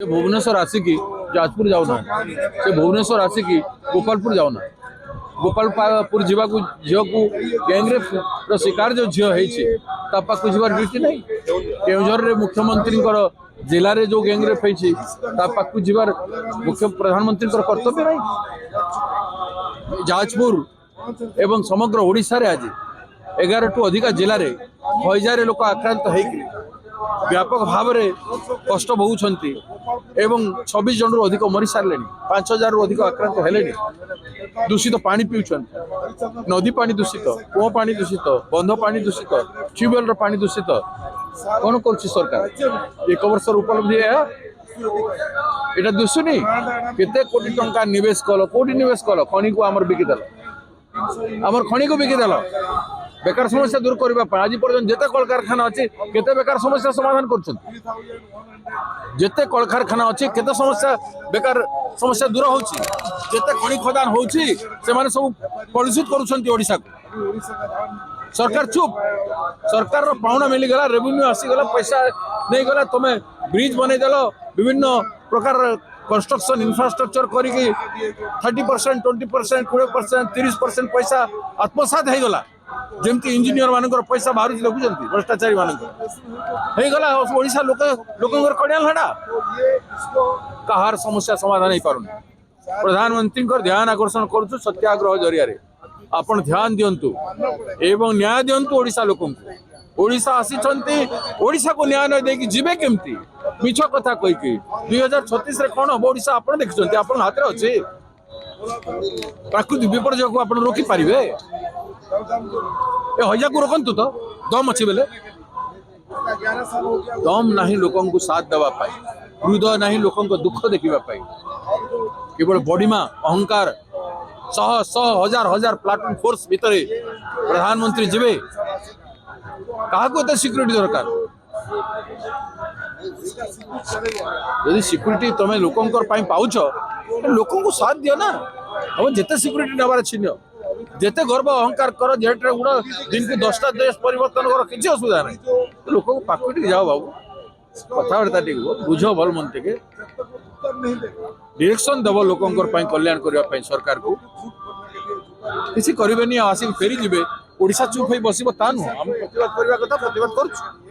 भुवनेश्वर आसिकी जाजपुर जाऊना से भुवनेश्वर आसिकी गोपालपुर जाऊना गोपालपुर जावाक झील को गैंगरेप शिकार जो झील है पाक जीवार ड्यूटी नहीं केउझर रे मुख्यमंत्री जिले में जो गैंगरेप पाक जीवार मुख्य प्रधानमंत्री कर्तव्य नहीं। जाजपुर एवं समग्र ओडिशा रे आज 11 टू अधिक जिले में 1000 लोक आक्रांत होती व्यापक भाव में कष्ट भोगुंट एवं 26 जन अधिक मरी सारे 5000 रु अधिक आक्रांत हेले दूषित पानी पीउछन नदी पानी दूषित कूह पानी दूषित बंध पानी दूषित ट्यूबवेल पानी दूषित कौन कर सरकार 1 वर्ष उपलब्धि यहाँ दुसुनी केते कोटी टंका निवेश कल कोटी निवेश कल खनि को आमर बिकिदेल आमर खनि को बिकिदेल बेकार समस्या दूर करने आज पर्यटन जिते कल कारखाना अच्छे केते बेकार समस्या समाधान करते कल कारखाना अच्छे केते समस्या बेकार समस्या दूर होची जिते खनि खदान होची से माने सब कलुषित करूछंती ओडिसा को सरकार चुप सरकार रो पाउना मिली गला रेवेन्यू आसी गला पैसा नहीं गला तमे ब्रिज बनै देलो विभिन्न प्रकार कंस्ट्रक्शन इंफ्रास्ट्रक्चर करिके 30% 20% 20% 30% पैसा आत्मसात हो गला जमती इंजीनियर मानकर पैसा बाहर लगुंट भ्रष्टाचारी मानगला ओडिशा लोक कड़ियाल हेडा कहार समस्या समाधान हो पार प्रधानमंत्री ध्यान आकर्षण करुँ सत्याग्रह जरिया आपण ध्यान दिंतु एवं न्याय दिंतु ओडिशा लोक ओडिशा आसी ओडिशा को न्याय न देकी जीवे केमती मिछ कथा कहीकि 2036 रे कौन हम ओडिशा आपण देखिछंती आपण हाथ रे अछि प्राकृतिक विपर्यय को आपण रोकी पारिबे हजा को रोकंतु तो दम अच्छी बेले दम नहीं लोक साथ देवाई हृदय नहीं लोक दुख देखापी केवल बड़ीमा अहंकार शह शह हजार हजार प्लाटून फोर्स भितर प्रधानमंत्री जीवे क्या सिक्यूरीटी दरकार यदि सिक्यूरीटी तुम लोकंर पाउछ लोक साथ दियो ना हम जिते सिक्यूरीटी नबार छिन्न जिते गर्व अहंकार कर जेट्रे गुड़ा दिन को 10टा देश परिवर्तन कर किसी असुविधा नहीं लोक पाखुट जाओ बाबू कथबार्ता टी बुझ भल मन टे डिरेक्शन दब लोकंर कल्याण करने सरकार को किसी करें आसिक फेरी जी ओडिशा चुप हो बस ता नुह आम प्रतिवाद करने कथा प्रतिवाद करुँ।